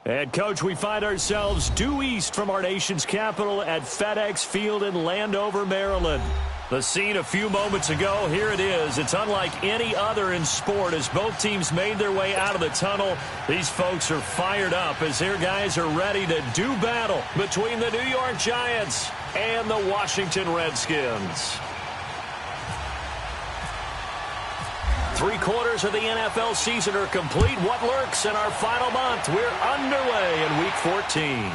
And, Coach, we find ourselves due east from our nation's capital at FedEx Field in Landover, Maryland. The scene a few moments ago, here it is. It's unlike any other in sport as both teams made their way out of the tunnel. These folks are fired up as their guys are ready to do battle between the New York Giants and the Washington Redskins. 3/4 of the NFL season are complete. What lurks in our final month? We're underway in Week 14.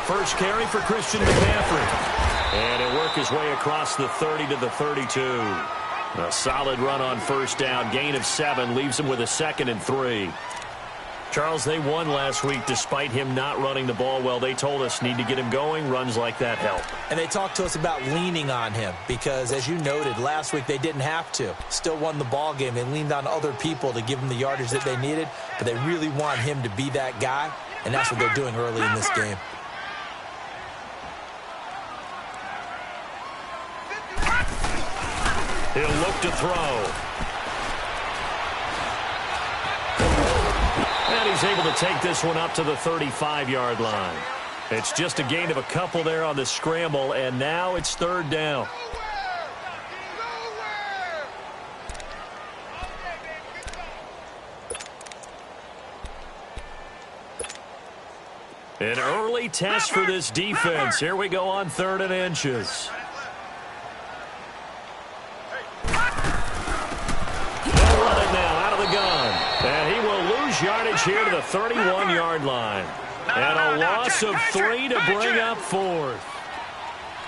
First carry for Christian McCaffrey. And he'll work his way across the 30 to the 32. A solid run on first down. Gain of 7 leaves him with a 2nd and 3. Charles, they won last week despite him not running the ball well. They told us need to get him going. Runs like that help. And they talked to us about leaning on him because, as you noted, last week they didn't have to. Still won the ball game. They leaned on other people to give them the yardage that they needed, but they really want him to be that guy, and that's what they're doing early in this game. He'll look to throw. And he's able to take this one up to the 35-yard line. It's just a gain of a couple there on the scramble, and now it's 3rd down. An early test for this defense. Here we go on 3rd and inches. And he will lose yardage here to the 31-yard line. And a loss of 3 to bring up 4th.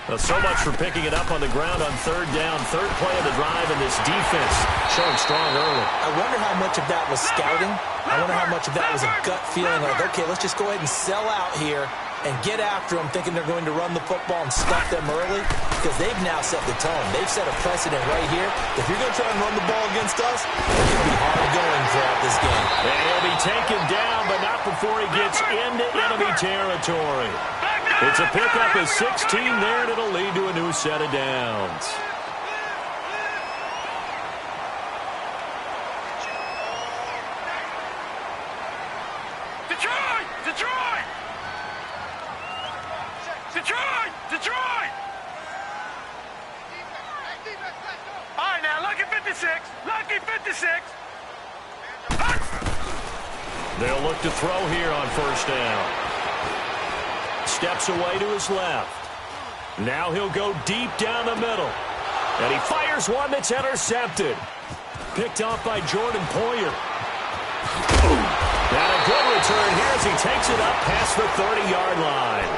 Well, so much for picking it up on the ground on 3rd down. 3rd play of the drive, and this defense showing strong early. I wonder how much of that was scouting. I wonder how much of that was a gut feeling like, okay, let's just go ahead and sell out here and get after them, thinking they're going to run the football and stuff them early, because they've now set the tone. They've set a precedent right here. If you're going to try and run the ball against us, it's going to be hard going throughout this game. And he'll be taken down, but not before he gets into enemy territory. It's a pickup of 16 there, and it'll lead to a new set of downs. Detroit! All right, now, lucky 56. Lucky 56. They'll look to throw here on 1st down. Steps away to his left. Now he'll go deep down the middle. And he fires one that's intercepted. Picked off by Jordan Poyer. And a good return here as he takes it up past the 30-yard line.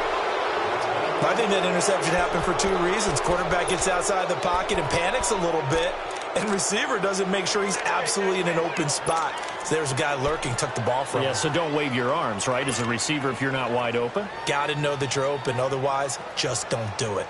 I think that interception happened for 2 reasons. Quarterback gets outside the pocket and panics a little bit, and receiver doesn't make sure he's absolutely in an open spot. So there's a guy lurking, took the ball from him. Yeah, so don't wave your arms, right, as a receiver if you're not wide open. Got to know that you're open. Otherwise, just don't do it.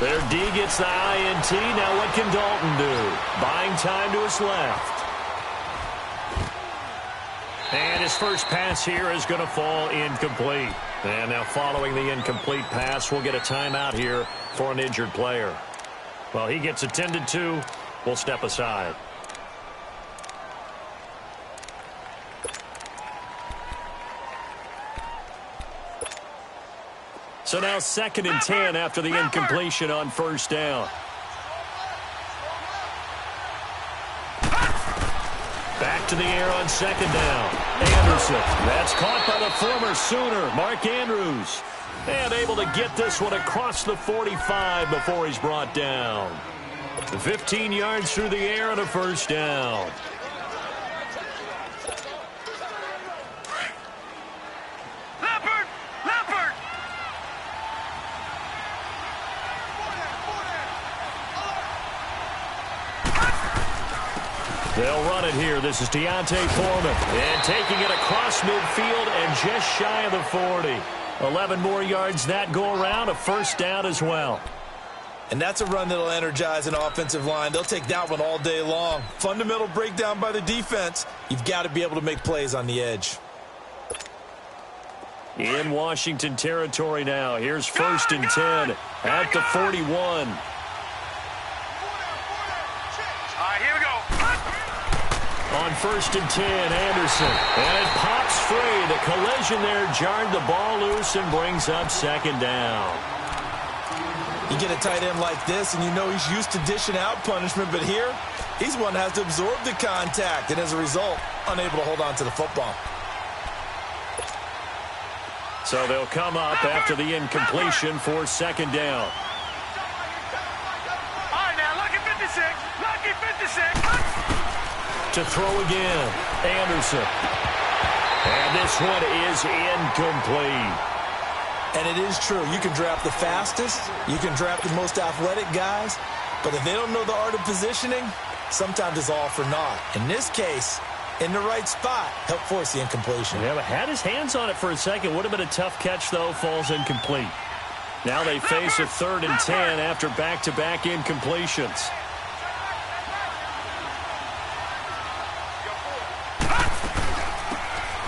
Their D gets the INT. Now what can Dalton do? Buying time to his left. And his first pass here is going to fall incomplete. And now following the incomplete pass, we'll get a timeout here for an injured player. Well, he gets attended to. We'll step aside. So now 2nd and 10 after the incompletion on 1st down. Back back to the air on second down. Anderson. That's caught by the former Sooner, Mark Andrews. And able to get this one across the 45 before he's brought down. 15 yards through the air and a first down. They'll run it here. This is Deontay Foreman. And taking it across midfield and just shy of the 40. 11 more yards that go around. A first down as well. And that's a run that'll energize an offensive line. They'll take that one all day long. Fundamental breakdown by the defense. You've got to be able to make plays on the edge. In Washington territory now. Here's first and 10 at the 41. On first and 10, Anderson. And it pops free. The collision there jarred the ball loose and brings up second down. You get a tight end like this, and you know he's used to dishing out punishment, but here, he's one that has to absorb the contact, and as a result, unable to hold on to the football. So they'll come up after the incompletion for second down. All right, now, lucky 56. Lucky 56. To throw again, Anderson. And this one is incomplete. And it is true. You can draft the fastest. You can draft the most athletic guys. But if they don't know the art of positioning, sometimes it's all for naught. In this case, in the right spot, help force the incompletion. Yeah, but had his hands on it for a second. Would have been a tough catch, though. Falls incomplete. Now they face a 3rd and 10 after back-to-back incompletions.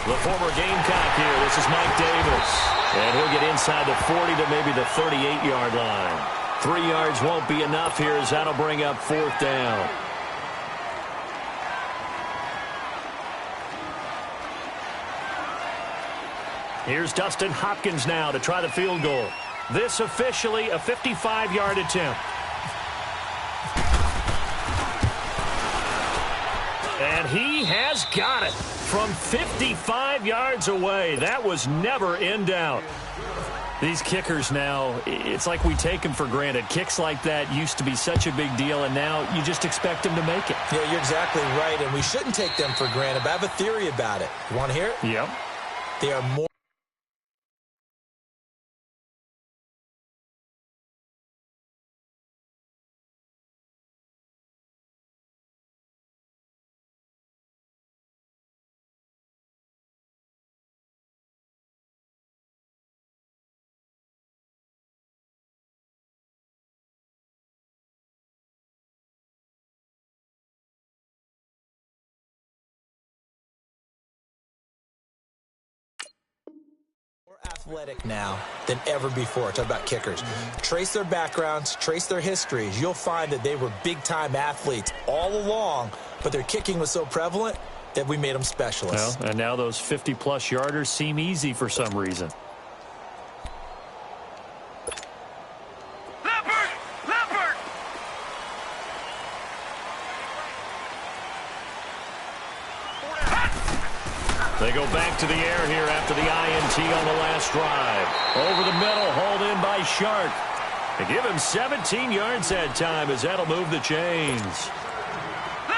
The former Gamecock here. This is Mike Davis. And he'll get inside the 40 to maybe the 38-yard line. 3 yards won't be enough here as that'll bring up 4th down. Here's Dustin Hopkins now to try the field goal. This officially a 55-yard attempt. And he has got it from 55 yards away. That was never in doubt. These kickers now, it's like we take them for granted. Kicks like that used to be such a big deal, and now you just expect them to make it. Yeah, you're exactly right, and we shouldn't take them for granted. But I have a theory about it. You want to hear it? Yep. They are more athletic now than ever before. Talk about kickers. Trace their backgrounds, trace their histories. You'll find that they were big-time athletes all along, but their kicking was so prevalent that we made them specialists. Well, and now those 50-plus yarders seem easy for some reason. They go back to the air here after the INT on the last drive. Over the middle, hauled in by Shark. They give him 17 yards that time as that'll move the chains.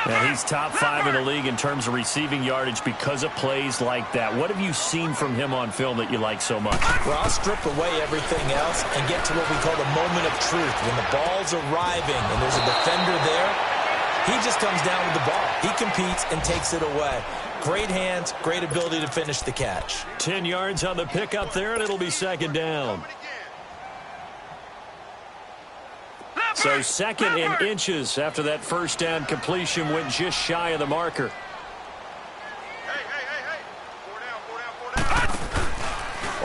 And he's top 5 in the league in terms of receiving yardage because of plays like that. What have you seen from him on film that you like so much? Well, I'll strip away everything else and get to what we call the moment of truth. When the ball's arriving and there's a defender there, he just comes down with the ball. He competes and takes it away. Great hands, great ability to finish the catch. 10 yards on the pickup there, and it'll be second down. So second in inches after that first down completion went just shy of the marker.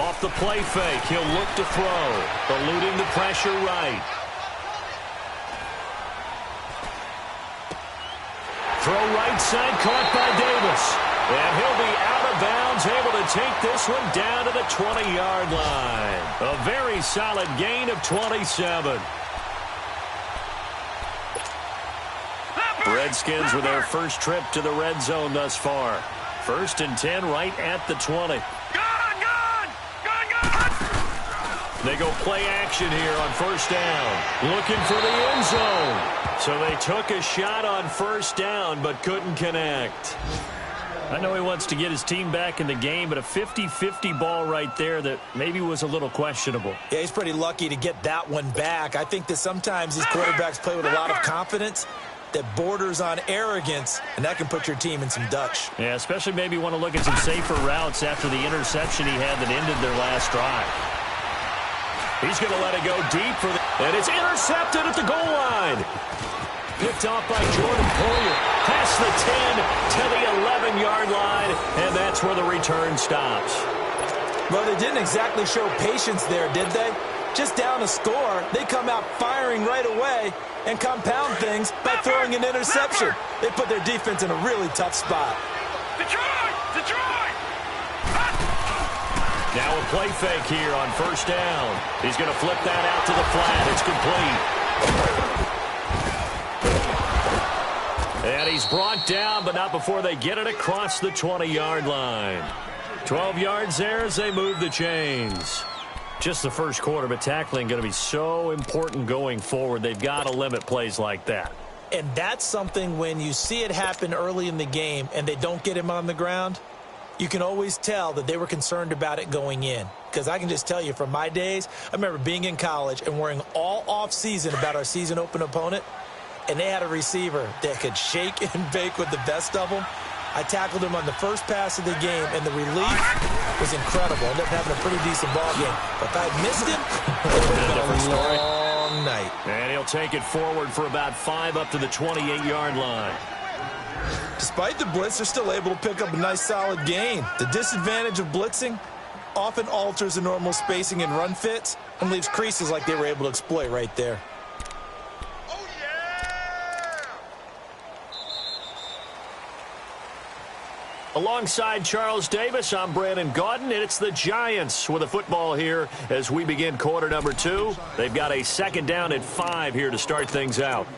Off the play fake, he'll look to throw, eluding the pressure right. Throw right side, caught by Davis. And he'll be out of bounds, able to take this one down to the 20-yard line. A very solid gain of 27. Redskins with their first trip to the red zone thus far. 1st and 10 right at the 20. They go play action here on 1st down. Looking for the end zone. So they took a shot on 1st down but couldn't connect. I know he wants to get his team back in the game, but a 50-50 ball right there that maybe was a little questionable. Yeah, he's pretty lucky to get that one back. I think that sometimes these quarterbacks play with a lot of confidence that borders on arrogance, and that can put your team in some Dutch. Yeah, especially maybe want to look at some safer routes after the interception he had that ended their last drive. He's going to let it go deep for the... And it's intercepted at the goal line. Picked off by Jordan Poyer. Past the 10 to the 11-yard line, and that's where the return stops. Well, they didn't exactly show patience there, did they? Just down a score, they come out firing right away and compound things by throwing an interception. They put their defense in a really tough spot. Detroit! Now a play fake here on 1st down. He's going to flip that out to the flat. It's complete. And he's brought down, but not before they get it across the 20-yard line. 12 yards there as they move the chains. Just the first quarter, but tackling going to be so important going forward. They've got to limit plays like that. And that's something when you see it happen early in the game and they don't get him on the ground, you can always tell that they were concerned about it going in. Because I can just tell you from my days, I remember being in college and worrying all off-season about our season open opponent, and they had a receiver that could shake and bake with the best of them. I tackled him on the first pass of the game, and the relief was incredible. Ended up having a pretty decent ball game. But if I had missed him, it would have been a long night. And he'll take it forward for about 5 up to the 28-yard line. Despite the blitz, they're still able to pick up a nice solid gain. The disadvantage of blitzing often alters the normal spacing and run fits and leaves creases like they were able to exploit right there. Alongside Charles Davis, I'm Brandon Gaudin, and it's the Giants with a football here as we begin quarter number 2. They've got a 2nd down at 5 here to start things out.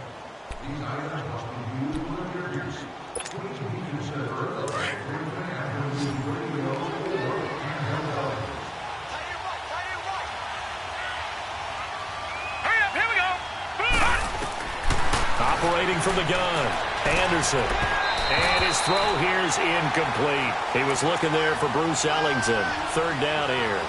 Operating from the gun, Anderson. And his throw here is incomplete. He was looking there for Bruce Ellington. 3rd down here.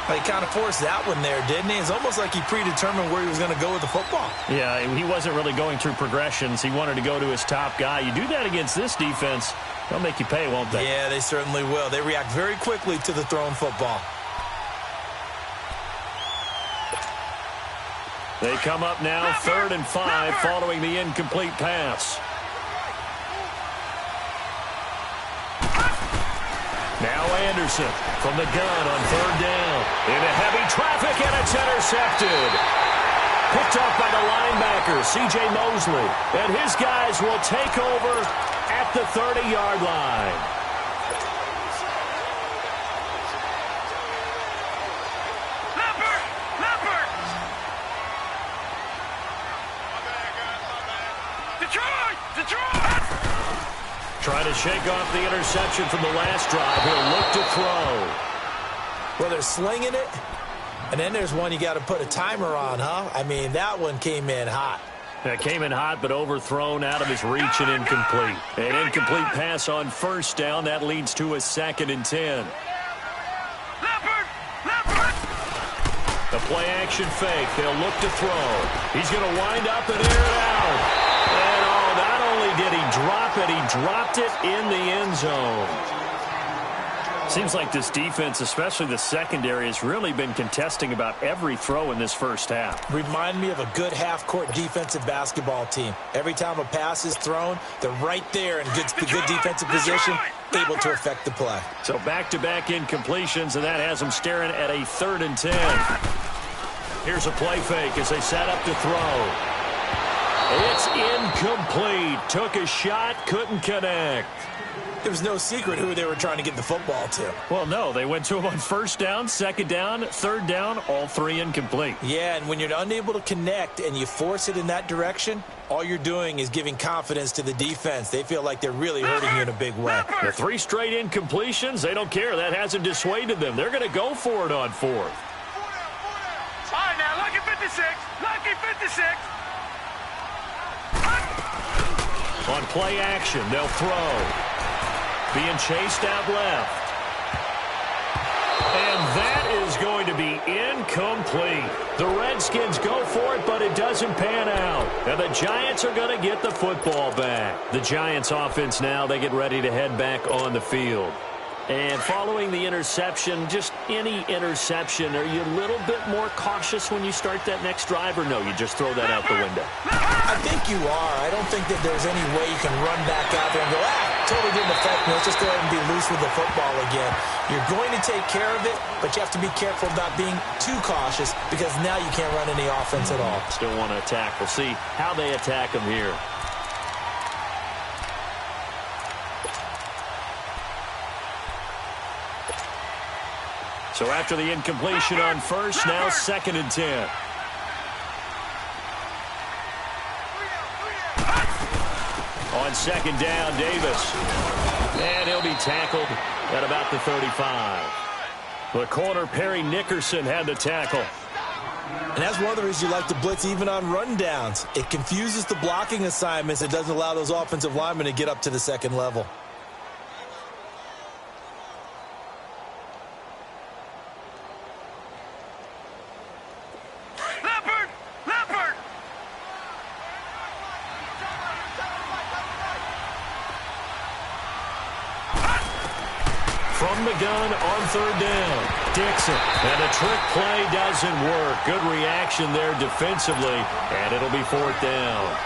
He kind of forced that one there, didn't he? It's almost like he predetermined where he was going to go with the football. Yeah, he wasn't really going through progressions. He wanted to go to his top guy. You do that against this defense, they'll make you pay, won't they? Yeah, they certainly will. They react very quickly to the thrown football. They come up now 3rd and 5 following the incomplete pass. Now Anderson from the gun on 3rd down. Into heavy traffic, and it's intercepted. Picked off by the linebacker, C.J. Mosley. And his guys will take over at the 30-yard line. Detroit! Trying to shake off the interception from the last drive. He'll look to throw. Well, they're slinging it, and then there's one you got to put a timer on, huh? I mean, that one came in hot. That came in hot, but overthrown, out of his reach, and incomplete. An incomplete pass on 1st down. That leads to a 2nd and 10. The play-action fake. They'll look to throw. He's going to wind up and air it out. And, not only did he drop it, he dropped it in the end zone. Seems like this defense, especially the secondary, has really been contesting about every throw in this first half. Remind me of a good half-court defensive basketball team. Every time a pass is thrown, they're right there in good defensive position, able to affect the play. So back-to-back incompletions, and that has them staring at a 3rd and 10. Here's a play fake as they set up to throw. It's incomplete. Took a shot, couldn't connect. It was no secret who they were trying to get the football to. Well, no, they went to him on first down, second down, third down, all three incomplete. Yeah, and when you're unable to connect and you force it in that direction, all you're doing is giving confidence to the defense. They feel like they're really hurting you in a big way. The 3 straight incompletions, they don't care. That hasn't dissuaded them. They're going to go for it on fourth. All right, now, lucky 56. Lucky 56. On play action, they'll throw. Being chased out left. And that is going to be incomplete. The Redskins go for it, but it doesn't pan out. And the Giants are going to get the football back. The Giants offense now, they get ready to head back on the field. And following the interception, just any interception, are you a little bit more cautious when you start that next drive, or no, you just throw that out the window? I think you are. I don't think that there's any way you can run back out there and go, totally didn't affect me. Let's just go ahead and be loose with the football again. You're going to take care of it, but you have to be careful about being too cautious because now you can't run any offense at all. Still want to attack. We'll see how they attack them here. So after the incompletion on first, now 2nd and 10. On 2nd down, Davis. And he'll be tackled at about the 35. The corner, Perry Nickerson, had the tackle. And that's one of the reasons you like to blitz even on rundowns. It confuses the blocking assignments. It doesn't allow those offensive linemen to get up to the second level. From the gun on 3rd down, Dixon. And the trick play doesn't work. Good reaction there defensively, and it'll be 4th down.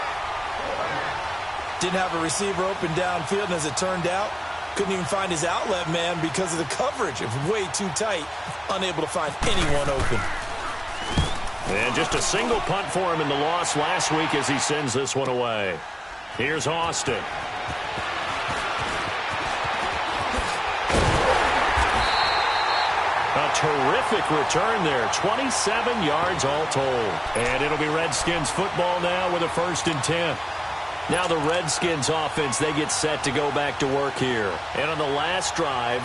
Didn't have a receiver open downfield, and as it turned out, couldn't even find his outlet man because of the coverage. It was way too tight, unable to find anyone open. And just a single punt for him in the loss last week as he sends this one away. Here's Austin. A terrific return there. 27 yards all told. And it'll be Redskins football now with a 1st and 10. Now the Redskins offense, they get set to go back to work here. And on the last drive,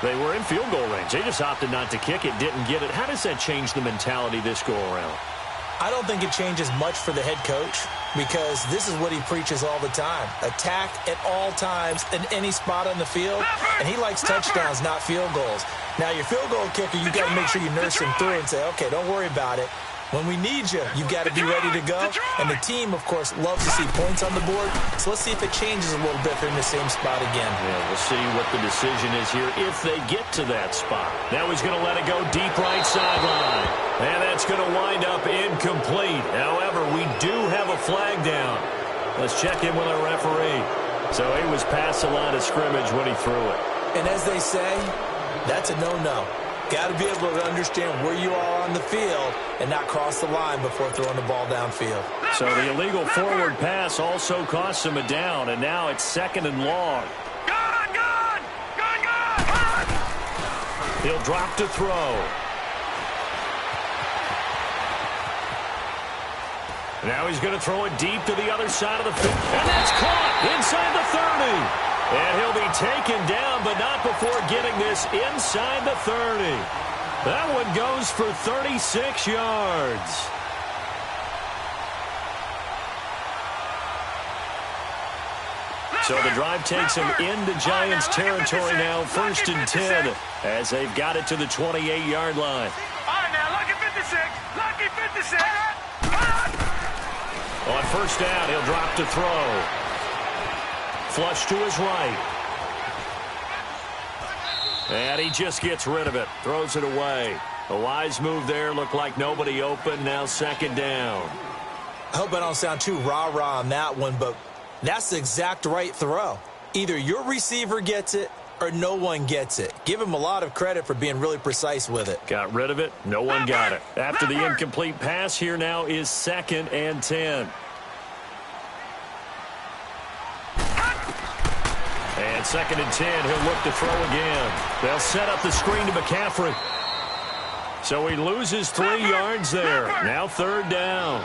they were in field goal range. They just opted not to kick it, didn't get it. How does that change the mentality this go around? I don't think it changes much for the head coach because this is what he preaches all the time. Attack at all times in any spot on the field, and he likes touchdowns, not field goals. Now, your field goal kicker, you've got to make sure you nurse him through and say, okay, don't worry about it. When we need you, you've got to be ready to go. And the team, of course, loves to see points on the board. So let's see if it changes a little bit if they're in the same spot again. Yeah, we'll see what the decision is here if they get to that spot. Now he's going to let it go deep right sideline. And that's going to wind up incomplete. However, we do have a flag down. Let's check in with our referee. So he was past the line of scrimmage when he threw it. And as they say, that's a no-no. Got to be able to understand where you are on the field and not cross the line before throwing the ball downfield. So the illegal forward pass also costs him a down, and now it's 2nd and long. Gone! He'll drop to throw. Now he's going to throw it deep to the other side of the field. And that's caught inside the 30. And he'll be taken down, but not before getting this inside the 30. That one goes for 36 yards. So the drive takes him into Giants territory now, 1st and 10, as they've got it to the 28-yard line. All right, now, lucky 56. Lucky 56. On 1st down, he'll drop to throw. Flush to his right. And he just gets rid of it. Throws it away. A wise move there. Looked like nobody open. Now 2nd down. I hope I don't sound too rah-rah on that one, but that's the exact right throw. Either your receiver gets it or no one gets it. Give him a lot of credit for being really precise with it. Got rid of it. No one got it. After the incomplete pass, here now is 2nd and 10. And 2nd and 10. He'll look to throw again. They'll set up the screen to McCaffrey. So he loses 3 yards there. Now 3rd down.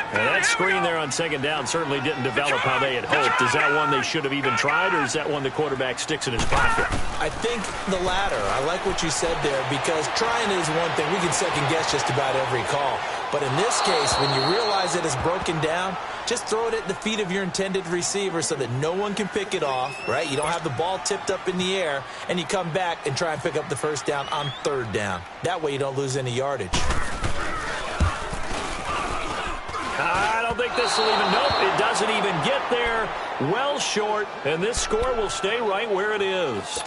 And that screen there on 2nd down certainly didn't develop how they had hoped. Is that one they should have even tried, or is that one the quarterback sticks in his pocket? I think the latter. I like what you said there, because trying is one thing. We can second-guess just about every call. But in this case, when you realize it is broken down, just throw it at the feet of your intended receiver so that no one can pick it off, right? You don't have the ball tipped up in the air, and you come back and try and pick up the 1st down on 3rd down. That way you don't lose any yardage. I don't think this will even, nope, it doesn't even get there. Well short, and this score will stay right where it is.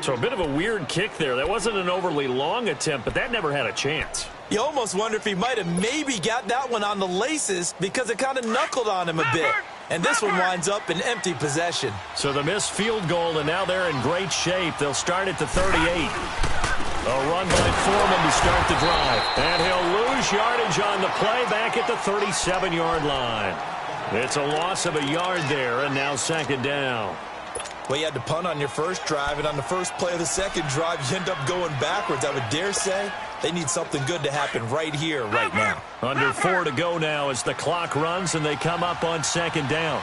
So a bit of a weird kick there. That wasn't an overly long attempt, but that never had a chance. You almost wonder if he might have maybe got that one on the laces because it kind of knuckled on him a bit. And this one winds up in empty possession. So the missed field goal, and now they're in great shape. They'll start at the 38. A run by Foreman to start the drive. And he'll lose yardage on the play back at the 37-yard line. It's a loss of a yard there, and now 2nd down. Well, you had to punt on your first drive, and on the first play of the second drive, you end up going backwards. I would dare say they need something good to happen right here, right now. Under 4 to go now as the clock runs, and they come up on 2nd down.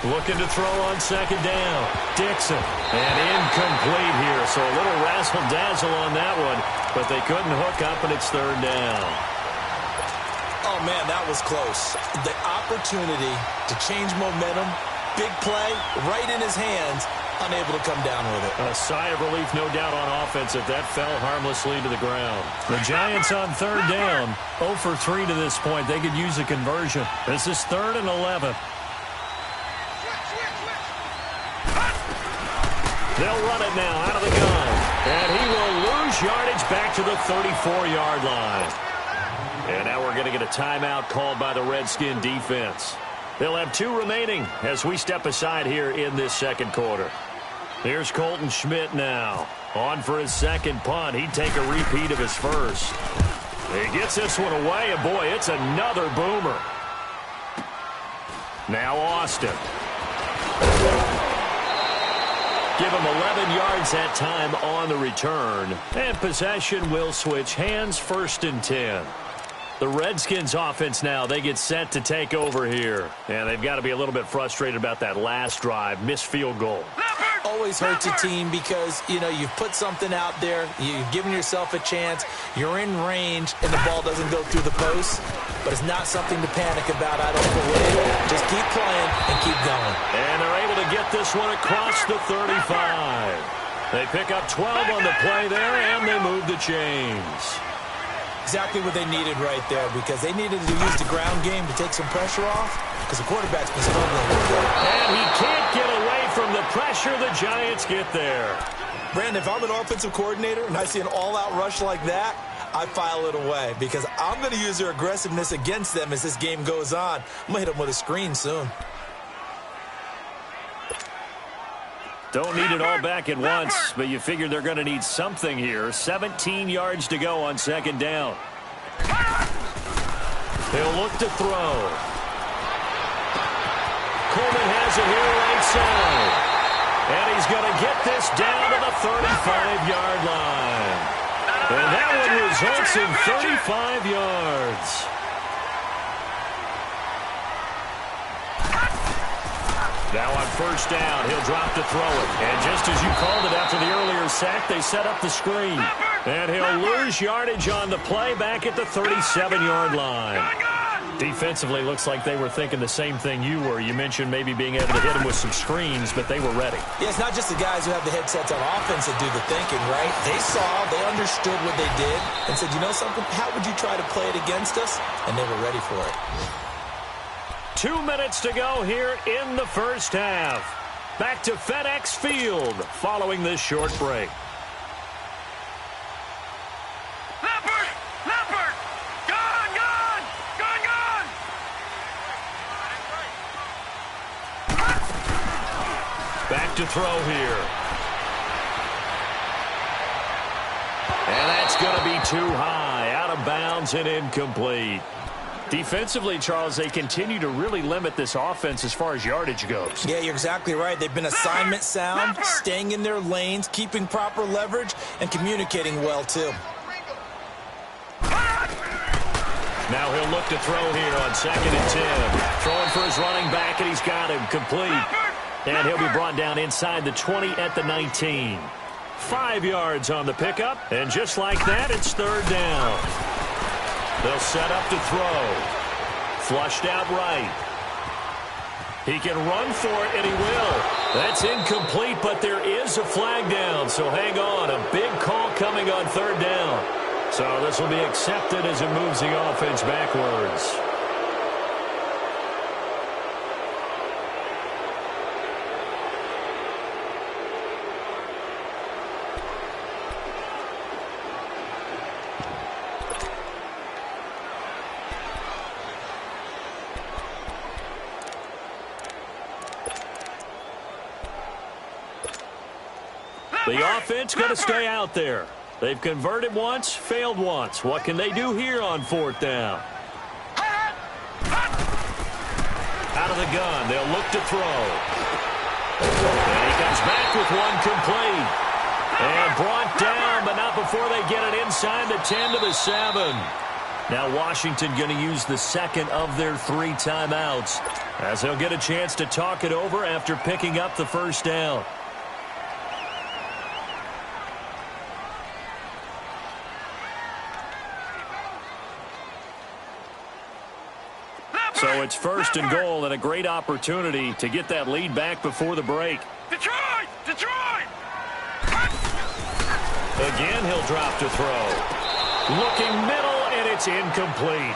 Looking to throw on 2nd down. GeTsUm. And incomplete here, so a little razzle-dazzle on that one, but they couldn't hook up, and it's 3rd down. Oh, man, that was close. The opportunity to change momentum, big play, right in his hands, unable to come down with it. A sigh of relief, no doubt, on offense if that fell harmlessly to the ground. The Giants on 3rd down, 0 for 3 to this point. They could use a conversion. This is 3rd and 11. They'll run it now out of the gun. And he will lose yardage back to the 34-yard line. And now we're going to get a timeout called by the Redskin defense. They'll have 2 remaining as we step aside here in this 2nd quarter. Here's Colton Schmidt now. On for his 2nd punt. He'd take a repeat of his first. He gets this one away, and boy, it's another boomer. Now Austin. Give him 11 yards that time on the return. And possession will switch hands, 1st and 10. The Redskins offense now, they get set to take over here. And they've got to be a little bit frustrated about that last drive, missed field goal. Always hurts a team because, you know, you've put something out there, you've given yourself a chance, you're in range, and the ball doesn't go through the post. But it's not something to panic about, I don't believe. Just keep playing and keep going. And they're able to get this one across the 35. They pick up 12 on the play there, and they move the chains. Exactly what they needed right there, because they needed to use the ground game to take some pressure off, because the quarterback's been struggling with it. And he can't get away from the pressure. The Giants get there. Brandon, if I'm an offensive coordinator and I see an all-out rush like that, I file it away, because I'm going to use their aggressiveness against them as this game goes on. I'm going to hit them with a screen soon. Don't need it all back at once, but you figure they're going to need something here. 17 yards to go on 2nd down. He'll look to throw. Coleman has it here right side. And he's going to get this down to the 35-yard line. And that one results in 35 yards. Now on 1st down, he'll drop to throw it. And just as you called it after the earlier sack, they set up the screen. And he'll lose yardage on the play back at the 37-yard line. Defensively, looks like they were thinking the same thing you were. You mentioned maybe being able to hit him with some screens, but they were ready. Yeah, it's not just the guys who have the headsets on offense that do the thinking, right? They saw, they understood what they did, and said, you know something, how would you try to play it against us? And they were ready for it. 2 minutes to go here in the 1st half. Back to FedEx Field following this short break. Leopard! Gone! Back to throw here. And that's going to be too high. Out of bounds and incomplete. Defensively, Charles, they continue to really limit this offense as far as yardage goes. Yeah, you're exactly right. They've been assignment sound, staying in their lanes, keeping proper leverage, and communicating well, too. Now he'll look to throw here on 2nd and 10. Throwing for his running back, and he's got him complete. And he'll be brought down inside the 20 at the 19. 5 yards on the pickup, and just like that, it's 3rd down. They'll set up to throw. Flushed out right. He can run for it, and he will. That's incomplete, but there is a flag down, so hang on. A big call coming on 3rd down. So this will be accepted as it moves the offense backwards. The offense going to stay out there. They've converted once, failed once. What can they do here on 4th down? Out of the gun, they'll look to throw. And he comes back with one complete. And brought down, but not before they get it inside the 10 to the 7. Now Washington going to use the 2nd of their 3 timeouts, as they'll get a chance to talk it over after picking up the 1st down. So it's 1st and goal, and a great opportunity to get that lead back before the break. Detroit! Detroit! Again, he'll drop to throw. Looking middle, and it's incomplete.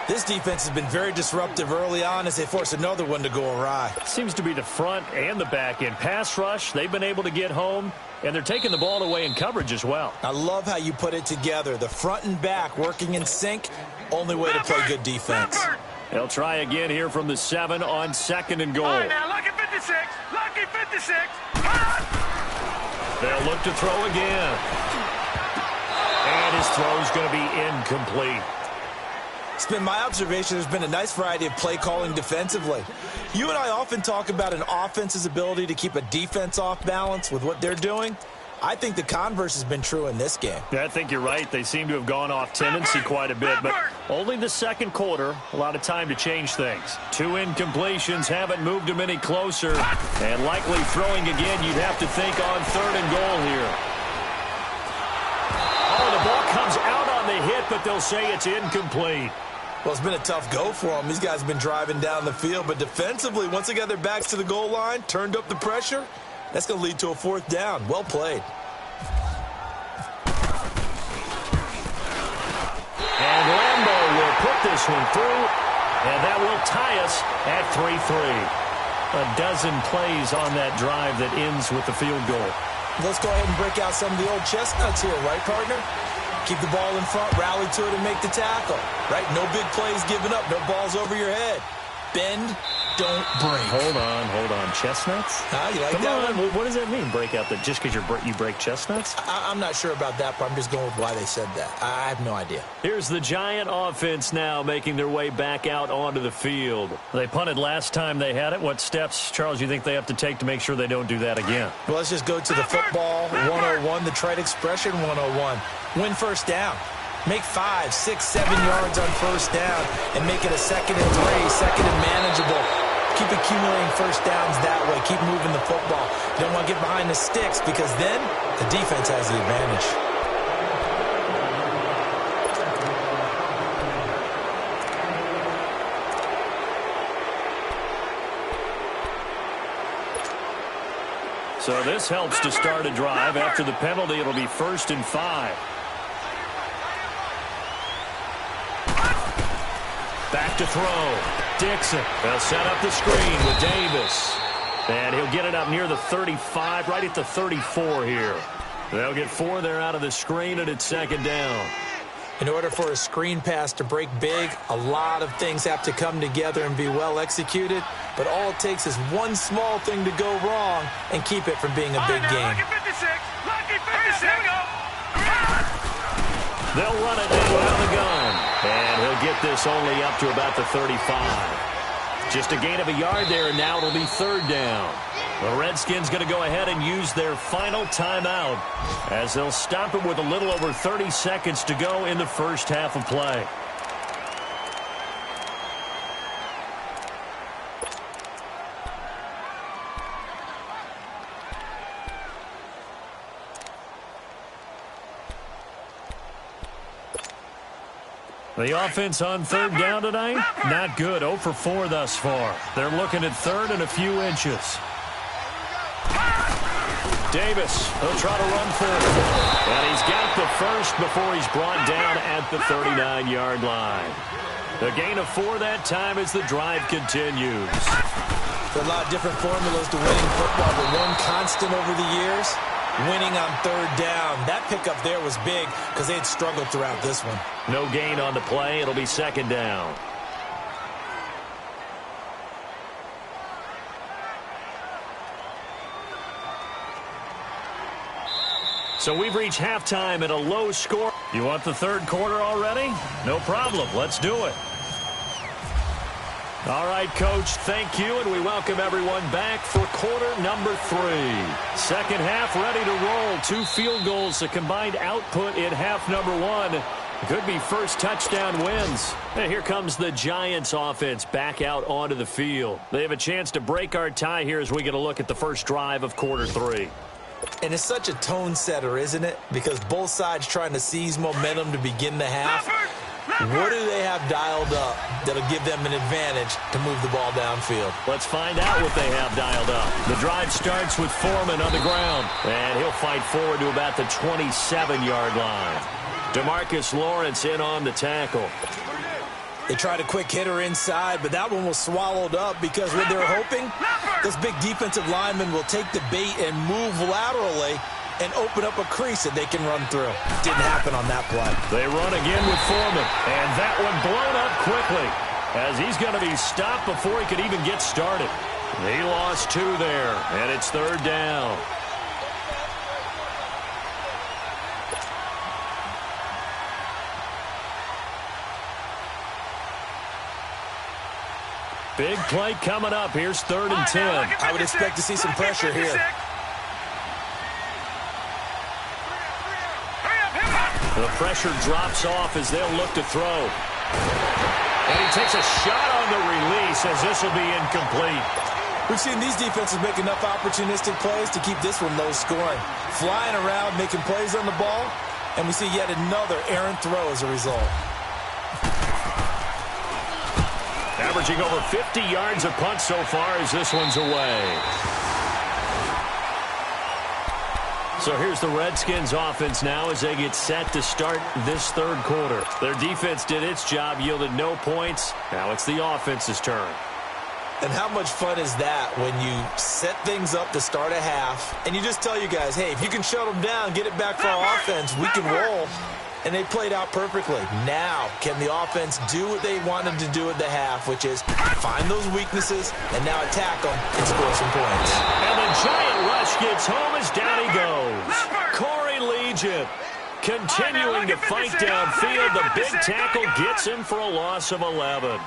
This defense has been very disruptive early on as they force another one to go awry. Seems to be the front and the back end. Pass rush, they've been able to get home, and they're taking the ball away in coverage as well. I love how you put it together. The front and back working in sync, only way to play good defense. They'll try again here from the 7 on 2nd and goal. All right, now, lucky 56. Lucky 56. They'll look to throw again. And his throw's going to be incomplete. It's been my observation there's been a nice variety of play calling defensively. You and I often talk about an offense's ability to keep a defense off balance with what they're doing. I think the converse has been true in this game. Yeah, I think you're right. They seem to have gone off tendency quite a bit, but only the 2nd quarter, a lot of time to change things. 2 incompletions haven't moved them any closer, and likely throwing again, you'd have to think on 3rd and goal here. Oh, the ball comes out on the hit, but they'll say it's incomplete. Well, it's been a tough go for them. These guys have been driving down the field, but defensively, once they got their backs to the goal line, turned up the pressure, that's going to lead to a 4th down. Well played. And Lambo will put this one through, and that will tie us at 3-3. A dozen plays on that drive that ends with the field goal. Let's go ahead and break out some of the old chestnuts here, right, partner? Keep the ball in front, rally to it, and make the tackle. Right? No big plays given up, no balls over your head. Bend, don't break. Hold on. Chestnuts? You like Come that on. one? What does that mean, break out? That just because you break chestnuts? I'm not sure about that, but I'm just going with why they said that. I have no idea. Here's the Giant offense now making their way back out onto the field. They punted last time they had it. What steps, Charles, you think they have to take to make sure they don't do that again? Well, let's just go to the football 101, the trite expression 101. Win 1st down. Make 5, 6, 7 yards on 1st down and make it a 2nd and 3, 2nd and manageable. Keep accumulating 1st downs that way. Keep moving the football. You don't want to get behind the sticks because then the defense has the advantage. So this helps to start a drive. After the penalty, it'll be 1st and 5. Back to throw. Dixon. They'll set up the screen with Davis. And he'll get it up near the 35, right at the 34 here. They'll get 4 there out of the screen, and it's 2nd down. In order for a screen pass to break big, a lot of things have to come together and be well executed. But all it takes is one small thing to go wrong and keep it from being a big game. Lucky 56. Lucky 56. Here we go. They'll run it now out of the gun. And he'll get this only up to about the 35. Just a gain of a yard there, and now it'll be third down. The Redskins going to go ahead and use their final timeout as they'll stop it with a little over 30 seconds to go in the first half of play. The offense on third down tonight, not good. 0 for 4 thus far. They're looking at third and a few inches. Davis, he'll try to run for it. And he's got the first before he's brought down at the 39-yard line. The gain of 4 that time as the drive continues. There are a lot of different formulas to winning football, but one constant over the years, winning on third down. That pickup there was big because they had struggled throughout this one. No gain on the play. It'll be second down. So we've reached halftime at a low score. You want the third quarter already? No problem. Let's do it. All right, Coach, thank you, and we welcome everyone back for quarter number 3. Second half ready to roll. 2 field goals, a combined output in half number 1. Could be first touchdown wins. And here comes the Giants offense back out onto the field. They have a chance to break our tie here as we get a look at the first drive of quarter 3. And it's such a tone setter, isn't it? Because both sides trying to seize momentum to begin the half. What do they have dialed up that'll give them an advantage to move the ball downfield? Let's find out what they have dialed up. The drive starts with Foreman on the ground, and he'll fight forward to about the 27-yard line. DeMarcus Lawrence in on the tackle. They tried a quick hitter inside, but that one was swallowed up because what they're hoping, this big defensive lineman will take the bait and move laterally and open up a crease that they can run through. Didn't happen on that play. They run again with Foreman, and that one blown up quickly as he's going to be stopped before he could even get started. He lost 2 there, and it's third down. Big play coming up. Here's third and 10. I would expect to see some pressure here. The pressure drops off as they'll look to throw. And he takes a shot on the release as this will be incomplete. We've seen these defenses make enough opportunistic plays to keep this one low scoring. Flying around, making plays on the ball, and we see yet another errant throw as a result. Averaging over 50 yards a punt so far as this one's away. So here's the Redskins offense now as they get set to start this third quarter. Their defense did its job, yielded no points. Now it's the offense's turn. And how much fun is that when you set things up to start a half and you just tell you guys, hey, if you can shut them down, get it back for our offense, we can roll. And they played out perfectly. Now, can the offense do what they wanted to do at the half, which is find those weaknesses and now attack them and score some points. And the giant rush gets home as down he goes. Corey Legion continuing to fight downfield. The big tackle gets him for a loss of 11.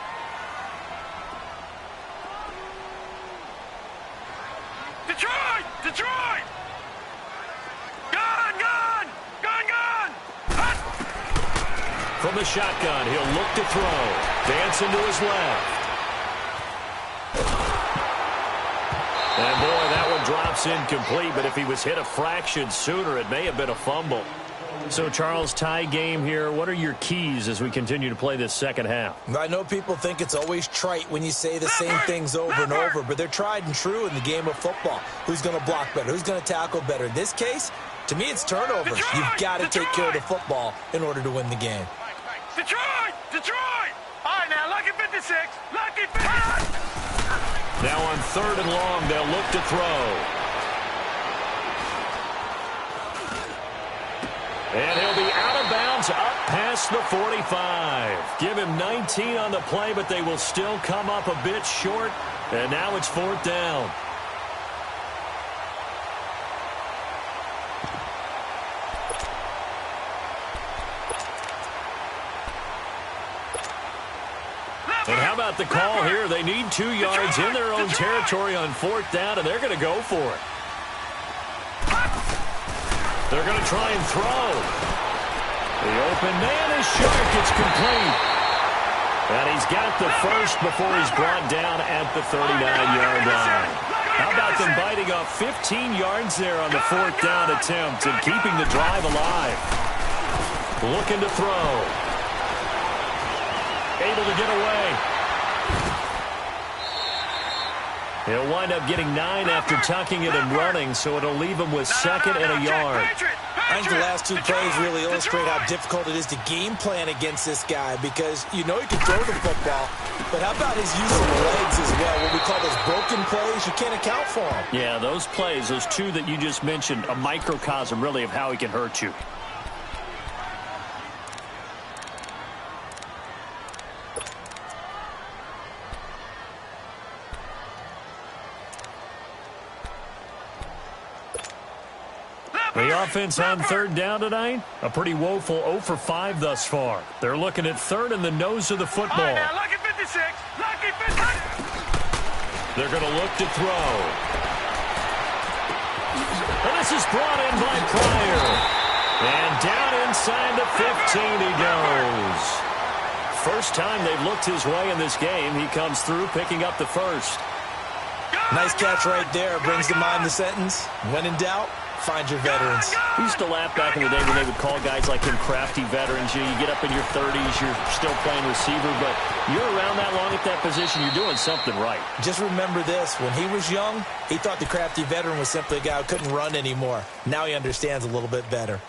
Detroit! Detroit! Gone! Gone! Gone! Gone! From the shotgun, he'll look to throw. Dancing to his left. And boy, that one drops incomplete, but if he was hit a fraction sooner, it may have been a fumble. So, Charles, tie game here. What are your keys as we continue to play this second half? I know people think it's always trite when you say the same things over and over, but they're tried and true in the game of football. Who's going to block better? Who's going to tackle better? In this case, to me, it's turnovers. You've got to take care of the football in order to win the game. Detroit! Detroit! All right, now, lucky 56. Lucky 56. Now on third and long, they'll look to throw. And he'll be out of bounds up past the 45. Give him 19 on the play, but they will still come up a bit short. And now it's fourth down. got the call here. They need 2 yards in their own territory on 4th down, and they're going to go for it. They're going to try and throw. The open man is Shark. It's complete. And he's got the first before he's brought down at the 39-yard line. How about them biting off 15 yards there on the 4th down attempt and keeping the drive alive? Looking to throw. Able to get away. He'll wind up getting 9 after tucking it and running, so it'll leave him with 2nd and a yard. I think the last 2 plays really illustrate how difficult it is to game plan against this guy because you know he can throw the football, but how about his use of the legs as well? What we call those broken plays, you can't account for them. Yeah, those plays, those 2 that you just mentioned, a microcosm really of how he can hurt you. The offense on 3rd down tonight, a pretty woeful 0 for 5 thus far. They're looking at 3rd in the nose of the football. All right, now, lucky 56, lucky 56. They're going to look to throw. And this is brought in by Pryor. And down inside the 15 he goes. First time they've looked his way in this game. He comes through picking up the first. Nice catch right there. Brings to mind the sentence, when in doubt, find your veterans. We used to laugh back in the day when they would call guys like him crafty veterans. You get up in your 30s, you're still playing receiver, but you're around that long at that position, you're doing something right. Just remember this. When he was young, he thought the crafty veteran was simply a guy who couldn't run anymore. Now he understands a little bit better.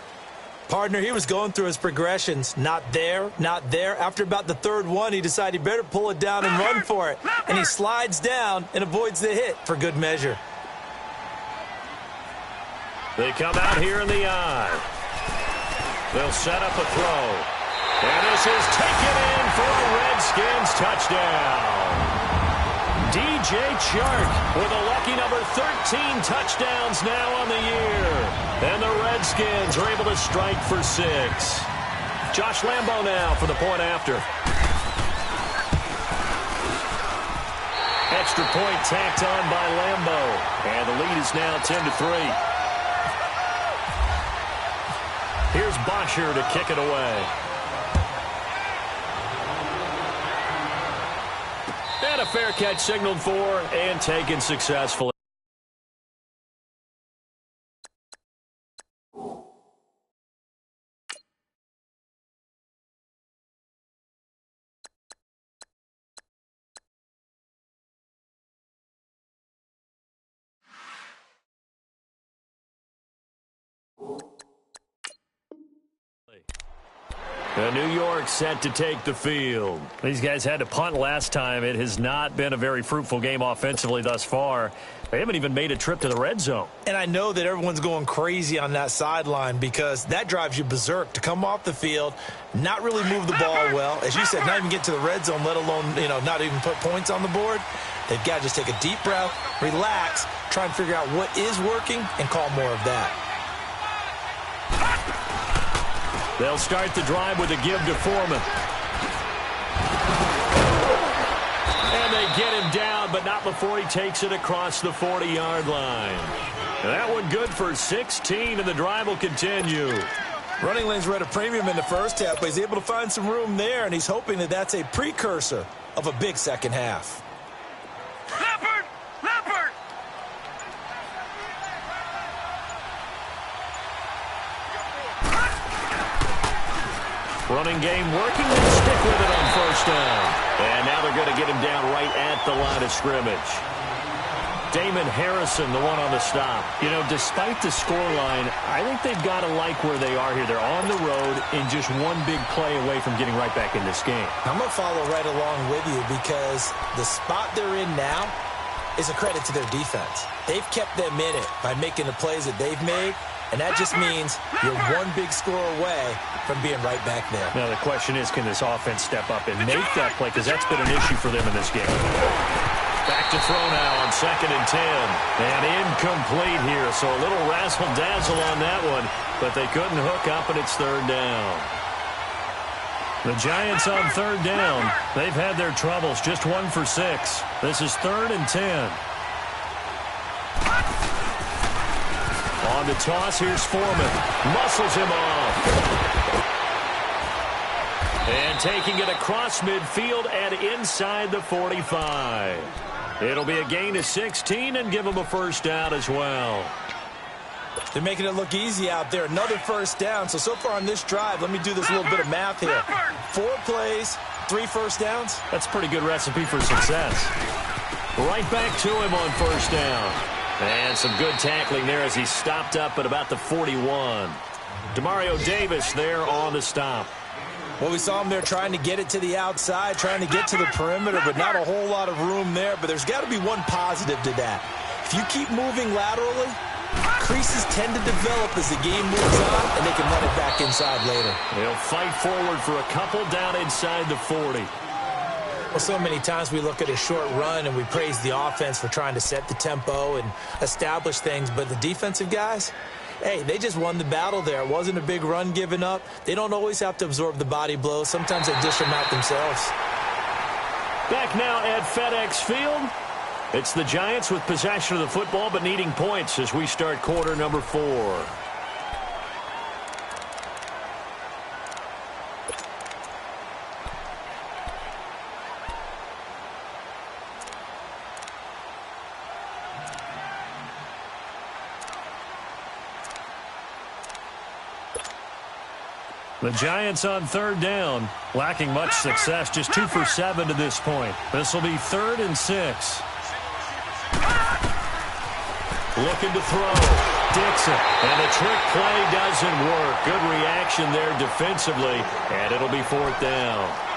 Partner, he was going through his progressions. Not there, not there. After about the 3rd one, he decided he better pull it down and run for it. And he slides down and avoids the hit for good measure. They come out here in the eye. They'll set up a throw. And this is taken in for a Redskins touchdown. GeTsUm with a lucky number 13 touchdowns now on the year. And the Redskins are able to strike for 6. Josh Lambo now for the point after. Extra point tacked on by Lambo. And the lead is now 10-3. Here's Bosher to kick it away. And a fair catch signaled for and taken successfully. New York set to take the field. These guys had to punt last time. It has not been a very fruitful game offensively thus far. They haven't even made a trip to the red zone. And I know that everyone's going crazy on that sideline because that drives you berserk to come off the field, not really move the ball well. As you said, not even get to the red zone, let alone, not even put points on the board. They've got to just take a deep breath, relax, try and figure out what is working, and call more of that. They'll start the drive with a give to Foreman. And they get him down, but not before he takes it across the 40-yard line. That one good for 16, and the drive will continue. Running lanes were at a premium in the first half, but he's able to find some room there, and he's hoping that that's a precursor of a big second half. Leopard! Leopard! Running game working. They stick with it on first down. And now they're going to get him down right at the line of scrimmage. Damon Harrison, the one on the stop. Despite the scoreline, I think they've got to like where they are here. They're on the road and just one big play away from getting right back in this game. I'm going to follow right along with you because the spot they're in now is a credit to their defense. They've kept them in it by making the plays that they've made, and that just means you're one big score away from being right back there. Now, the question is, can this offense step up and make that play? Because that's been an issue for them in this game. Back to throw now on 2nd and 10. And incomplete here. So a little razzle-dazzle on that one. But they couldn't hook up, and it's 3rd down. The Giants on third down. They've had their troubles, just 1 for 6. This is 3rd and 10. On the toss, here's Foreman. Muscles him off. And taking it across midfield and inside the 45. It'll be a gain of 16 and give them a first down as well. They're making it look easy out there. Another first down. So far on this drive, let me do this little bit of math here. 4 plays, 3 first downs. That's a pretty good recipe for success. Right back to him on first down. And some good tackling there as he stopped up at about the 41. Demario Davis there on the stop. Well, we saw him there trying to get it to the outside, trying to get to the perimeter, but not a whole lot of room there. But there's got to be one positive to that. If you keep moving laterally, creases tend to develop as the game moves on, and they can run it back inside later. They'll fight forward for a couple down inside the 40. Well, so many times we look at a short run and we praise the offense for trying to set the tempo and establish things, but the defensive guys, hey, they just won the battle there. It wasn't a big run given up. They don't always have to absorb the body blows. Sometimes they dish them out themselves. Back now at FedEx Field. It's the Giants with possession of the football but needing points as we start quarter number 4. The Giants on third down, lacking much success, just 2 for 7 to this point. This will be 3rd and 6. Looking to throw. Dixon. And the trick play doesn't work. Good reaction there defensively, and it'll be 4th down.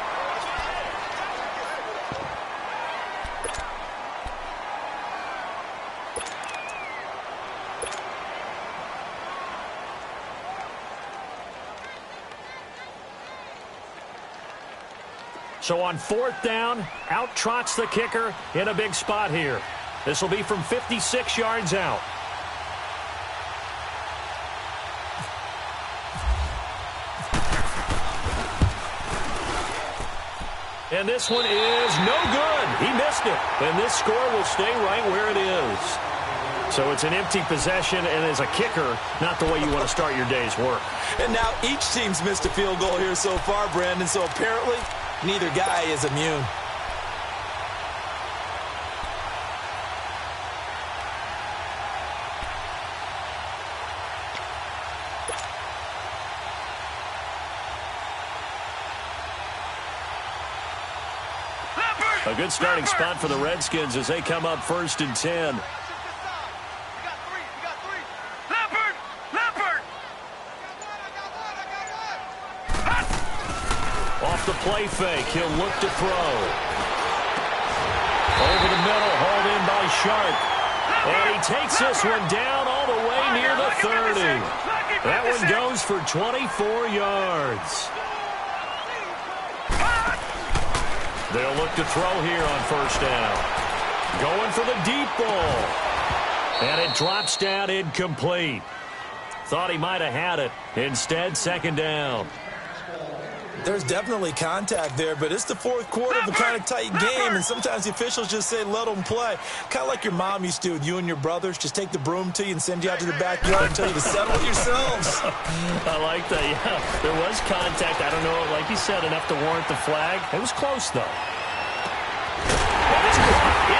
So on 4th down, out trots the kicker in a big spot here. This will be from 56 yards out. And this one is no good. He missed it. And this score will stay right where it is. So it's an empty possession, and as a kicker, not the way you want to start your day's work. And now each team's missed a field goal here so far, Brandon, so apparently neither guy is immune. A good starting spot for the Redskins as they come up 1st and 10. Off the play fake, he'll look to throw. Over the middle, hauled in by Sharp. And he takes this one down all the way near the 30. That one goes for 24 yards. They'll look to throw here on 1st down. Going for the deep ball. And it drops down incomplete. Thought he might have had it. Instead, 2nd down. There's definitely contact there, but it's the 4th quarter of a kind of tight game, and sometimes the officials just say, let them play. Kind of like your mom used to with you and your brothers. Just take the broom to you and send you out to the backyard and tell you to settle it yourselves. I like that, yeah. There was contact. I don't know, like you said, enough to warrant the flag. It was close, though.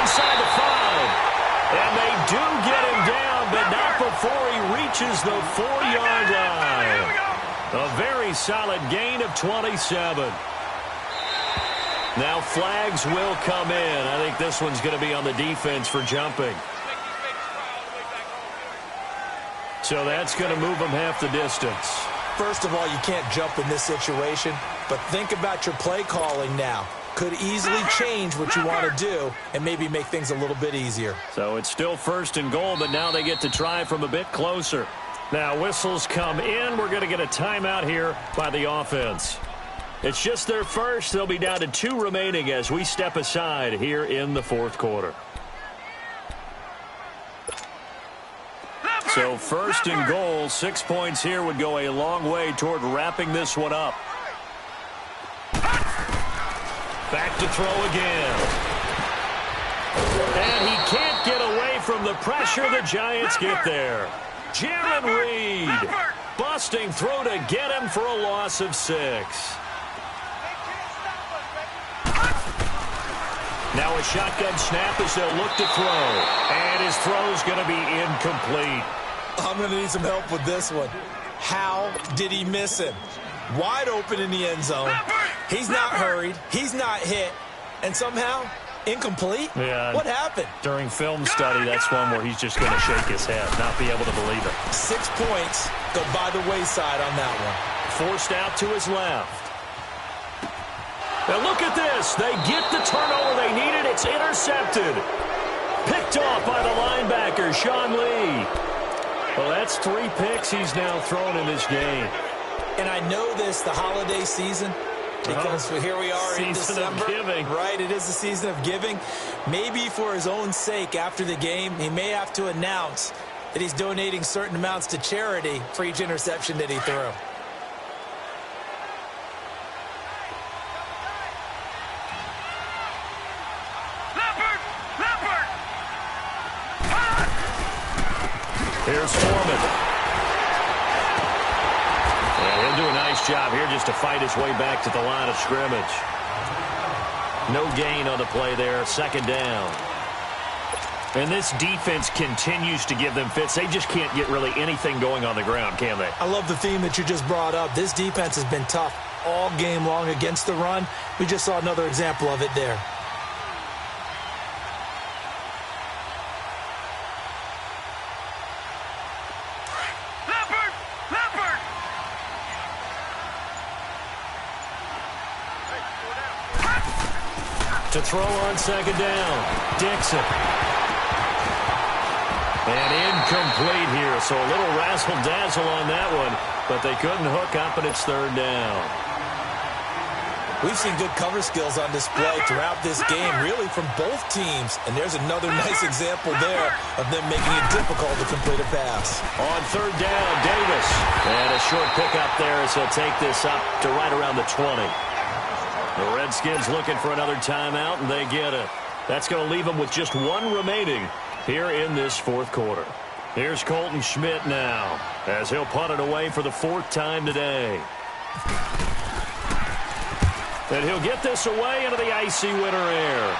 Inside the 5. And they do get him down, but not before he reaches the 4-yard line. A very solid gain of 27. Now flags will come in. I think this one's going to be on the defense for jumping. So that's going to move them half the distance. First of all, you can't jump in this situation, but think about your play calling now. Could easily change what you want to do and maybe make things a little bit easier. So it's still 1st and goal, but now they get to try from a bit closer. Now whistles come in. We're going to get a timeout here by the offense. It's just their first. They'll be down to 2 remaining as we step aside here in the 4th quarter. So 1st and goal, 6 points here would go a long way toward wrapping this one up. Back to throw again. And he can't get away from the pressure. The Giants get there. Jaron Reed busting through to get him for a loss of 6. Now a shotgun snap as they'll look to throw. And his throw's going to be incomplete. I'm going to need some help with this one. How did he miss him? Wide open in the end zone. He's not hurried. He's not hit. And somehow, incomplete? Yeah. What happened? During film study, that's one where he's just going to shake his head, not be able to believe it. 6 points go by the wayside on that one. Forced out to his left. Now look at this. They get the turnover they needed. It's intercepted. Picked off by the linebacker, Sean Lee. Well, that's 3 picks he's now thrown in this game. And I know this, the holiday season, because here we are in December. Season of giving. Right, it is the season of giving. Maybe for his own sake after the game, he may have to announce that he's donating certain amounts to charity for each interception that he threw. Here's Foreman. And he'll do a nice job here just to fight his way back to the line of scrimmage. No gain on the play there. 2nd down. And this defense continues to give them fits. They just can't get really anything going on the ground, can they? I love the theme that you just brought up. This defense has been tough all game long against the run. We just saw another example of it there. To throw on 2nd down. Dixon. And incomplete here, so a little razzle-dazzle on that one, but they couldn't hook up, and it's 3rd down. We've seen good cover skills on display throughout this game, really from both teams, and there's another nice example there of them making it difficult to complete a pass. On 3rd down, Davis. And a short pickup there as he'll take this up to right around the 20. The Redskins looking for another timeout, and they get it. That's going to leave them with just 1 remaining here in this 4th quarter. Here's Colton Schmidt now as he'll punt it away for the 4th time today. And he'll get this away into the icy winter air.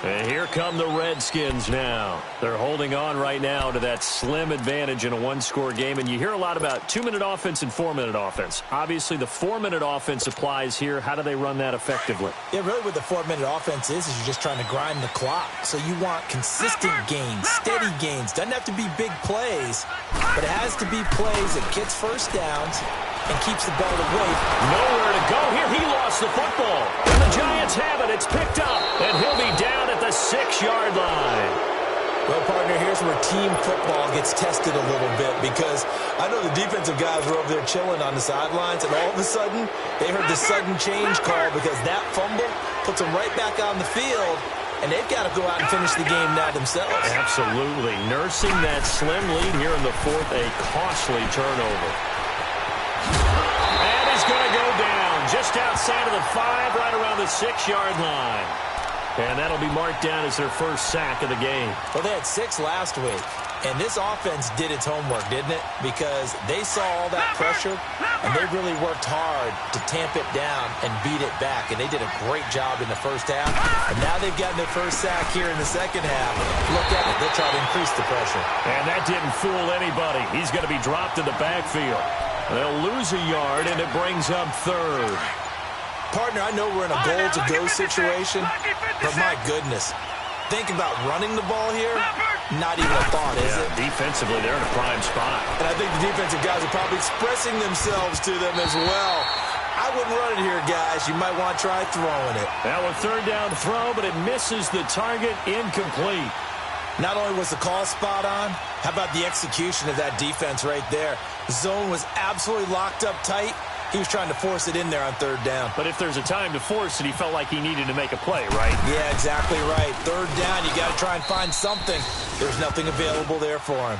And here come the Redskins now. They're holding on right now to that slim advantage in a 1-score game. And you hear a lot about 2-minute offense and 4-minute offense. Obviously, the 4-minute offense applies here. How do they run that effectively? Yeah, really what the 4-minute offense is you're just trying to grind the clock. So you want consistent gains, steady gains. Doesn't have to be big plays, but it has to be plays that gets first downs and keeps the ball away. Nowhere to go here. He lost the football. And the Giants have it. It's picked up. And he'll be down at the 6-yard line. Well, partner, here's where team football gets tested a little bit because I know the defensive guys were over there chilling on the sidelines, and all of a sudden, they heard the sudden change call because that fumble puts them right back on the field, and they've got to go out and finish the game now themselves. Absolutely. Nursing that slim lead here in the 4th, a costly turnover. And he's going to go down just outside of the 5, right around the 6-yard line. And that'll be marked down as their first sack of the game. Well, they had 6 last week, and this offense did its homework, didn't it? Because they saw all that pressure, and they really worked hard to tamp it down and beat it back, and they did a great job in the first half. And now they've gotten their first sack here in the second half. Look at it. They'll try to increase the pressure. And that didn't fool anybody. He's going to be dropped in the backfield. They'll lose a yard, and it brings up 3rd. Partner, I know we're in a goal-to-go situation, but my goodness, think about running the ball here, not even a thought, is it? Defensively, they're in a prime spot. And I think the defensive guys are probably expressing themselves to them as well. I wouldn't run it here, guys. You might want to try throwing it. Now a 3rd down throw, but it misses the target, incomplete. Not only was the call spot on, how about the execution of that defense right there? The zone was absolutely locked up tight. He was trying to force it in there on 3rd down. But if there's a time to force it, he felt like he needed to make a play, right? Yeah, exactly right. 3rd down, you got to try and find something. There's nothing available there for him.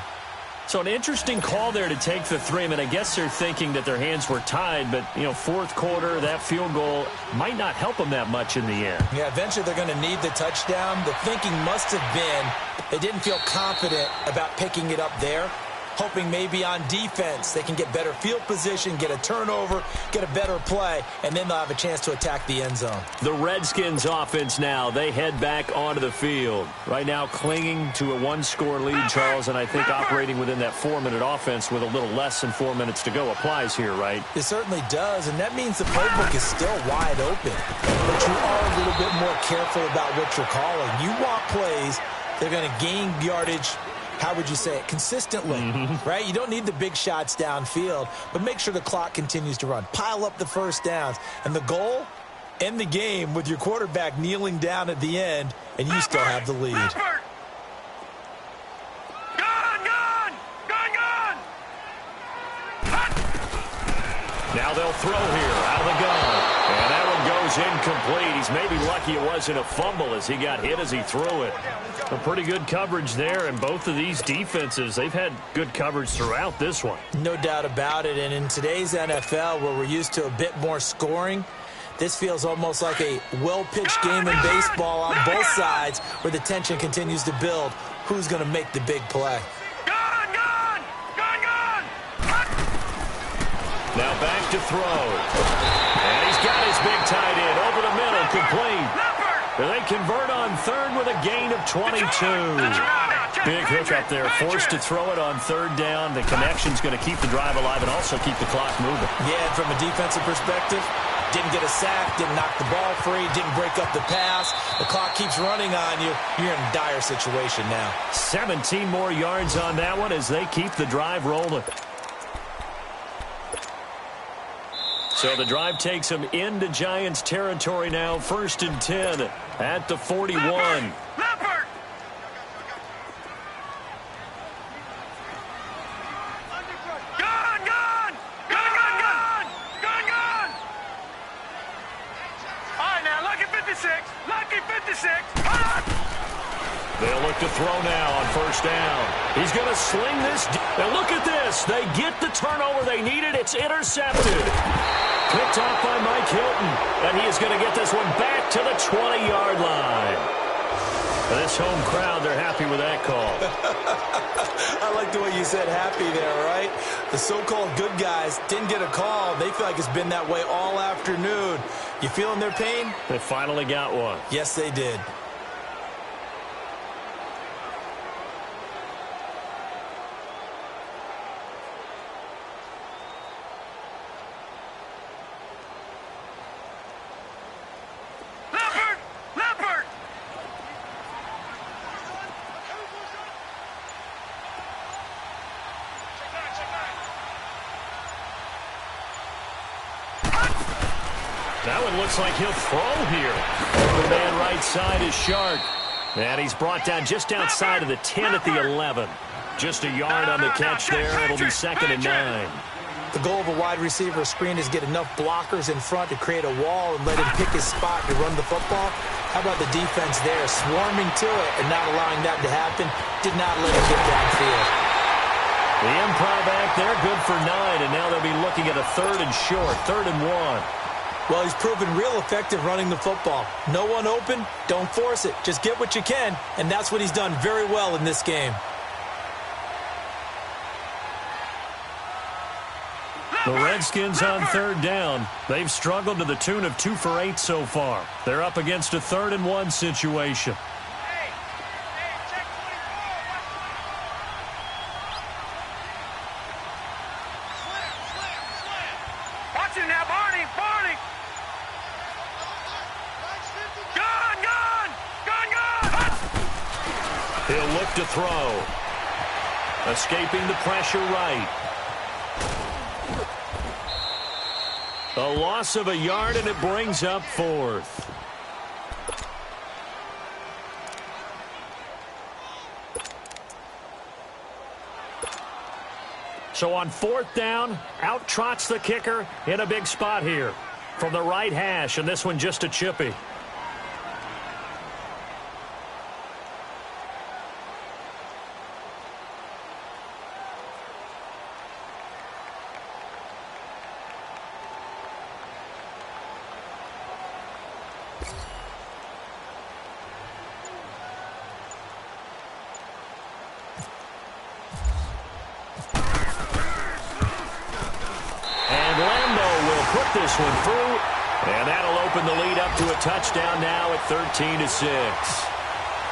So an interesting call there to take the 3. I mean, I guess they're thinking that their hands were tied, but, you know, fourth quarter, that field goal might not help them that much in the end. Yeah, eventually they're going to need the touchdown. The thinking must have been they didn't feel confident about picking it up there, hoping maybe on defense they can get better field position, get a turnover, get a better play, and then they'll have a chance to attack the end zone. The Redskins offense now, they head back onto the field. Right now clinging to a 1-score lead, Charles, and I think operating within that 4-minute offense with a little less than 4 minutes to go applies here, right? It certainly does, and that means the playbook is still wide open. But you are a little bit more careful about what you're calling. You want plays that are going to gain yardage, how would you say it, consistently, right? You don't need the big shots downfield, but make sure the clock continues to run. Pile up the first downs. And the goal, end the game with your quarterback kneeling down at the end, and you still have the lead. Now they'll throw here out of the gun. And that one goes incomplete. He's maybe lucky it wasn't a fumble as he got hit as he threw it. A pretty good coverage there, and both of these defenses, they've had good coverage throughout this one. No doubt about it, and in today's NFL, where we're used to a bit more scoring, this feels almost like a well-pitched game in baseball on both sides where the tension continues to build. Who's going to make the big play? Now back to throw. And he's got his big tight end over the middle, complete. And they convert on third with a gain of 22. Big hook up there, forced to throw it on third down. The connection's going to keep the drive alive and also keep the clock moving. Yeah, and from a defensive perspective, didn't get a sack, didn't knock the ball free, didn't break up the pass. The clock keeps running on you. You're in a dire situation now. 17 more yards on that one as they keep the drive rolling. So the drive takes them into Giants territory now. 1st and 10 at the 41. Leopard! Gun! All right, now, lucky 56. Lucky 56. They'll look to throw now on 1st down. He's going to sling this. Now look at this. They get the turnover they needed. It's intercepted. Picked off by Mike Hilton. And he is going to get this one back to the 20-yard line. And this home crowd, they're happy with that call. I like the way you said happy there, right? The so-called good guys didn't get a call. They feel like it's been that way all afternoon. You feeling their pain? They finally got one. Yes, they did. That one looks like he'll throw here. The man right side is Shark. And he's brought down just outside of the 10 at the 11. Just a yard on the catch there. It'll be 2nd and 9. The goal of a wide receiver screen is get enough blockers in front to create a wall and let him pick his spot to run the football. How about the defense there, swarming to it and not allowing that to happen? Did not let him get downfield. The improv act there, good for 9, and now they'll be looking at a 3rd and short, 3rd and 1. Well, he's proven real effective running the football. No one open, don't force it. Just get what you can, and that's what he's done very well in this game. The Redskins on 3rd down. They've struggled to the tune of 2 for 8 so far. They're up against a 3rd and 1 situation. Watch it now, Barney! He'll look to throw. Escaping the pressure right. A loss of a yard, and it brings up 4th. So on 4th down, out trots the kicker in a big spot here. From the right hash, and this one just a chippy. this one through, and that'll open the lead up to a touchdown now at 13-6.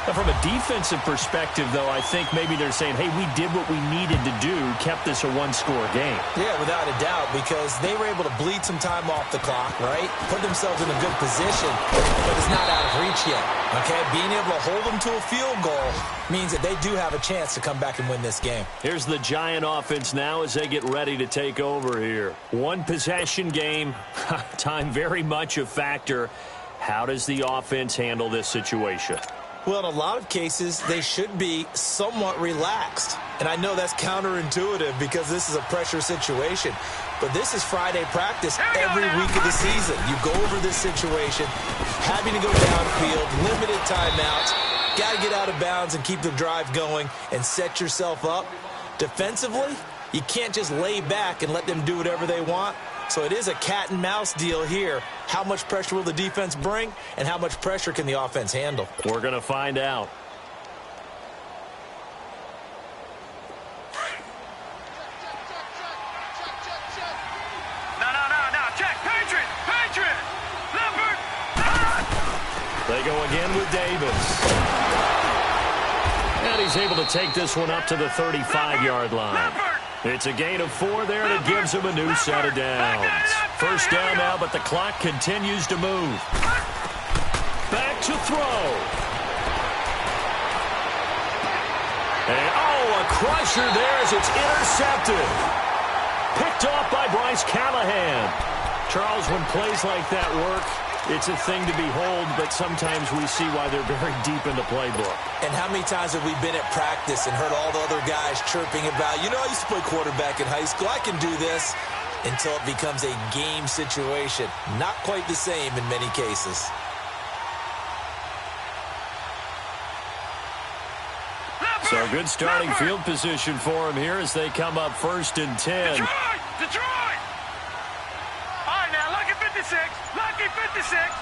Now, from a defensive perspective, though, I think maybe they're saying, hey, we did what we needed to do, kept this a one-score game. Yeah, without a doubt, because they were able to bleed some time off the clock, right? Put themselves in a good position, but it's not out of reach yet, okay? Being able to hold them to a field goal means that they do have a chance to come back and win this game. Here's the Giant offense now as they get ready to take over here. One-possession game, time very much a factor. How does the offense handle this situation? Well, in a lot of cases, they should be somewhat relaxed. And I know that's counterintuitive because this is a pressure situation. But this is Friday practice every week of the season. You go over this situation, having to go downfield, limited timeouts, got to get out of bounds and keep the drive going and set yourself up. Defensively, you can't just lay back and let them do whatever they want. So it is a cat and mouse deal here. How much pressure will the defense bring, and how much pressure can the offense handle? We're going to find out. No. Check. Patriot. Leopard. They go again with Davis. And he's able to take this one up to the 35-yard line. It's a gain of 4 there, and it gives him a new set of downs. First down now, but the clock continues to move. Back to throw. And, a crusher there as it's intercepted. Picked off by Bryce Callahan. Charles, when plays like that work, it's a thing to behold, but sometimes we see why they're very deep in the playbook. And how many times have we been at practice and heard all the other guys chirping about, I used to play quarterback in high school, I can do this, until it becomes a game situation. Not quite the same in many cases. So good starting field position for him here as they come up 1st and 10. Detroit! All right, now, lucky 56. Lucky 56.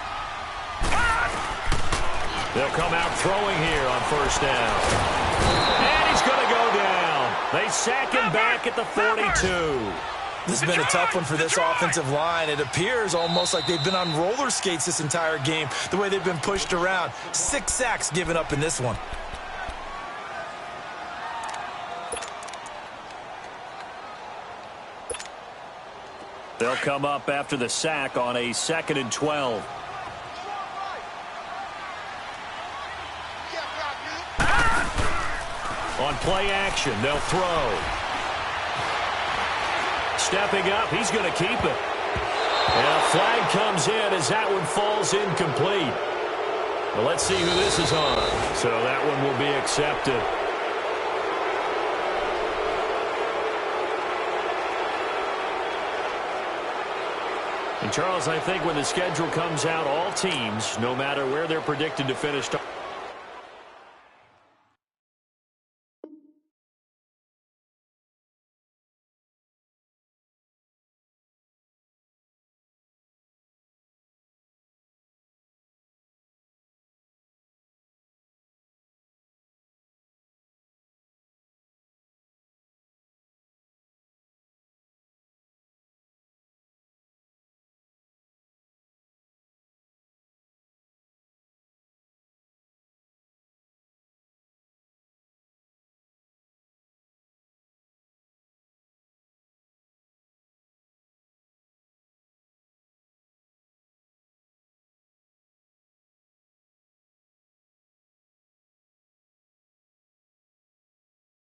They'll come out throwing here on 1st down. And he's going to go down. They sack him back at the 42. This has been a tough one for this offensive line. It appears almost like they've been on roller skates this entire game, the way they've been pushed around. 6 sacks given up in this one. They'll come up after the sack on a 2nd and 12. On play action, they'll throw. Stepping up, he's going to keep it. And a flag comes in as that one falls incomplete. Well, let's see who this is on. So that one will be accepted. And Charles, I think when the schedule comes out, all teams, no matter where they're predicted to finish,